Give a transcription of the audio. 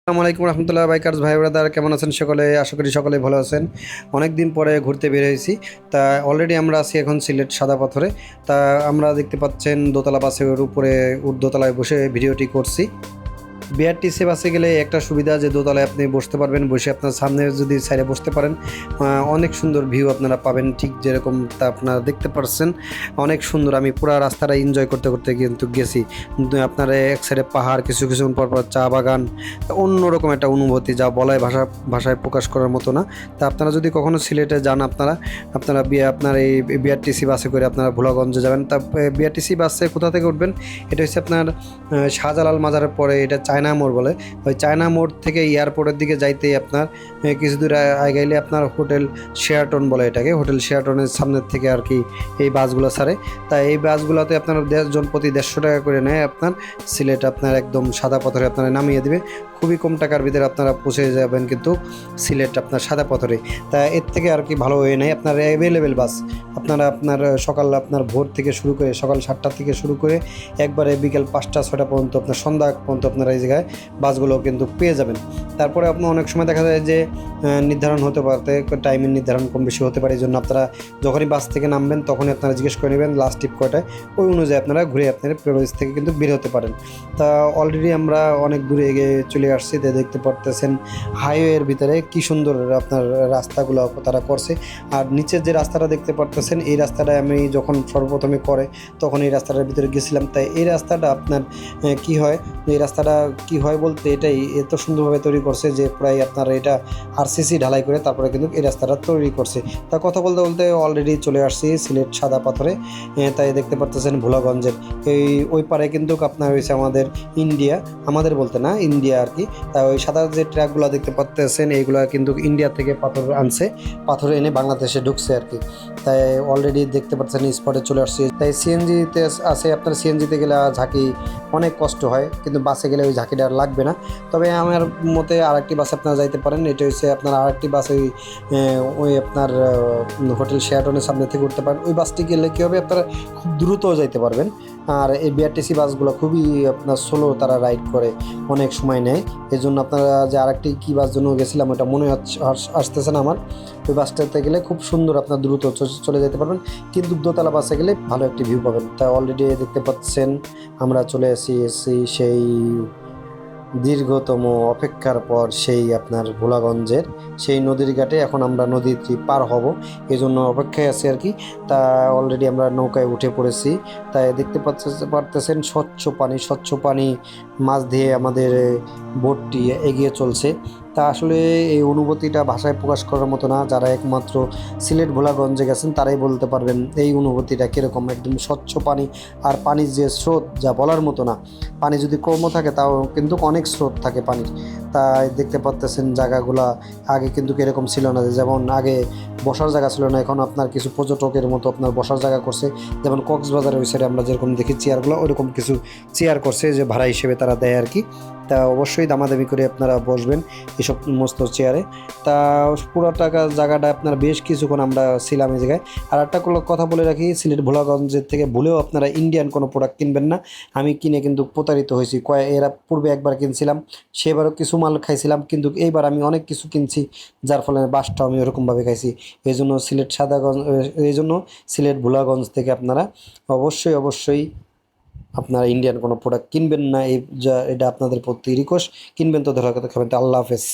আসসালামু আলাইকুম রহমতুল্লাহ বাইকার্স ভাই ব্রাদার, কেমন আছেন সকলে? আশা করি সকলে ভালো আছেন। অনেক দিন পরে ঘুরতে বের হয়েছি। তা অলরেডি আমরা আছি এখন সিলেট সাদা পাথরে। তা আমরা দেখতে পাচ্ছেন দোতলা বাসের উপরে দোতলায় বসে ভিডিওটি করছি। বিআরটিসি বাসে গেলে একটা সুবিধা যে দোতলায় আপনি বসতে পারবেন, বসে আপনার সামনে যদি সাইডে বসতে পারেন অনেক সুন্দর ভিউ আপনারা পাবেন, ঠিক যেরকম তা আপনারা দেখতে পাচ্ছেন। অনেক সুন্দর, আমি পুরো রাস্তাটা এনজয় করতে করতে কিন্তু গেছি। আপনারা এক সাইডে পাহাড়, কিছু কিছু পর পর চা বাগান, অন্যরকম একটা অনুভূতি যা বলায় ভাষায় প্রকাশ করার মতো না। তা আপনারা যদি কখনো সিলেটে যান, আপনার এই বিআরটিসি বাসে করে আপনারা ভোলাগঞ্জে যাবেন। তা বিআরটিসি বাসে কোথা থেকে উঠবেন? এটা হচ্ছে আপনার শাহজালাল মাজারের পরে, এটা চায়না মোড় বলে। ওই চায়না মোড় থেকে এয়ারপোর্টের দিকে যাইতেই আপনার কিছু দূর আগাইলে আপনার হোটেল শেরাটন বলে এটাকে, হোটেল শেরাটনের সামনের থেকে আর কি এই বাসগুলো ছাড়ে। তাই এই বাসগুলোতে আপনার জন প্রতি 150 টাকা করে নেয়। আপনার সিলেট আপনার একদম সাদা পাথরে আপনারা নামিয়ে দেবে। খুবই কম টাকার ভিতরে আপনারা পৌঁছে যাবেন কিন্তু সিলেট আপনার সাদা পাথরে। তা এর থেকে আর কি ভালো হয়ে নেয় আপনার অ্যাভেলেবেল বাস। আপনার সকাল আপনার ভোর থেকে শুরু করে, সকাল 7টা থেকে শুরু করে একবারে বিকেল 5টা 6টা পর্যন্ত, আপনার সন্ধ্যা পর্যন্ত আপনারা এই জায়গায় বাসগুলো কিন্তু পেয়ে যাবেন। তারপরে আপনার অনেক সময় দেখা যায় যে নির্ধারণ হতে পারতে টাইমের নির্ধারণ কম বেশি হতে পারে। এই জন্য আপনারা যখনই বাস থেকে নামবেন তখনই আপনারা জিজ্ঞেস করে নেবেন লাস্ট ট্রিপ কয়টায়, ওই অনুযায়ী আপনারা ঘুরে আপনার প্রবেশ থেকে কিন্তু বের হতে পারেন। তা অলরেডি আমরা অনেক দূরে এগিয়ে চলে আসছি। তাই দেখতে পারতেছেন হাইওয়ের ভিতরে কি সুন্দর আপনার রাস্তাগুলো তারা করছে। আর নিচের যে রাস্তাটা দেখতে পারতেছেন, এই রাস্তাটা আমি যখন সর্বপ্রথমে করে তখন এই রাস্তাটার ভিতরে গেছিলাম। তাই এই রাস্তাটা আপনার কি হয়, এই রাস্তাটা কি হয় বলতে এটাই এত সুন্দরভাবে তৈরি করছে যে প্রায় আপনার এটা আরসিসি ঢালাই করে তারপরে কিন্তু এই রাস্তাটা তৈরি করছে। তা কথা বলতে বলতে অলরেডি চলে আসছি সিলেট সাদা পাথরে। তাই দেখতে পারতেছেন ভোলাগঞ্জের এই ওই পারে কিন্তু আপনার হয়েছে আমাদের ইন্ডিয়া, আমাদের বলতে না ইন্ডিয়া আর কি। তাই ওই সাদা যে ট্র্যাকগুলো দেখতে পাচ্তেছেন এইগুলো কিন্তু ইন্ডিয়া থেকে পাথর আনছে, পাথর এনে বাংলাদেশে ঢুকছে আর কি। তাই অলরেডি দেখতে পাচ্ছেন স্পটে চলে আসছে। তাই সিএনজিতে আছে, আপনার সিএনজিতে গেলে ঝাঁকি অনেক কষ্ট হয়, কিন্তু বাসে গেলে ওই ঝাঁকিটা আর লাগবে না। তবে আমার মতে আরেকটি বাসে আপনারা যাইতে পারেন। এটা হচ্ছে আপনার আরেকটি বাস ওই আপনার হোটেল শেরাটনের সামনে থেকে উঠতে পারেন। ওই বাসটি গেলে কী হবে, আপনারা খুব দ্রুত যাইতে পারবেন। আর এই বিআরটিসি বাসগুলো খুবই আপনার স্লো তারা রাইড করে, অনেক সময় নেয়। এই জন্য আপনারা যে আরেকটি কী বাস জন্য গেছিলাম ওটা মনে আসতেছে না আমার। ওই বাসটাতে গেলে খুব সুন্দর আপনার দ্রুত চলে যেতে পারবেন, কিন্তু দোতলা বাসে গেলে ভালো একটি ভিউ পাবেন। তা অলরেডি দেখতে পাচ্ছেন আমরা চলে এসেছি সেই দীর্ঘতম অপেক্ষার পর সেই আপনার ভোলাগঞ্জের সেই নদীর ঘাটে। এখন আমরা নদীটি পার হব, এই জন্য অপেক্ষায় আছি আর কি। তা অলরেডি আমরা নৌকায় উঠে পড়েছি। তাই দেখতে পারতেছেন স্বচ্ছ পানি মাছ দিয়ে আমাদের বোটটি এগিয়ে চলছে। তা আসলে এই অনুভূতিটা ভাষায় প্রকাশ করার মতো না। যারা একমাত্র সিলেট ভোলাগঞ্জে গেছেন তারাই বলতে পারবেন এই অনুভূতিটা কীরকম। একদম স্বচ্ছ পানি, আর পানির যে স্রোত যা বলার মতো না। পানি যদি কমও থাকে তাও কিন্তু অনেক স্রোত থাকে পানির। তাই দেখতে পাচ্তেছেন জায়গাগুলা আগে কিন্তু এরকম ছিল না। যেমন আগে বসার জায়গা ছিল না, এখন আপনার কিছু পর্যটকের মতো আপনার বসার জায়গা করছে। যেমন কক্সবাজারের ওই সাইডে আমরা যেরকম দেখি চেয়ারগুলো, ওইরকম কিছু চেয়ার করছে যে ভাড়া হিসেবে তারা দেয় আর কি। তা অবশ্যই দামাদামি করে আপনারা বসবেন এসব সমস্ত চেয়ারে। তা পুরো টাকা জায়গাটা আপনার বেশ কিছুক্ষণ আমরা ছিলাম এই জায়গায়। আর একটা কথা বলে রাখি, সিলেট ভোলাগঞ্জের থেকে ভুলেও আপনারা ইন্ডিয়ান কোনো প্রোডাক্ট কিনবেন না। আমি কিনে কিন্তু প্রতারিত হয়েছি। এরা পূর্বে একবার কিনছিলাম, সেবারও কিছু মাল খাইছিলাম, কিন্তু এইবার আমি অনেক কিছু কিনছি, যার ফলে বাসটাও আমি ওরকমভাবে খাইছি। এই জন্য সিলেট ভোলাগঞ্জ থেকে আপনারা অবশ্যই আপনারা ইন্ডিয়ান কোনো প্রোডাক্ট কিনবেন না। এটা আপনাদের প্রতি রিকোয়েস্ট। কিনবেন তো ধরা কথা খাবেন। তো আল্লাহ হাফেজ।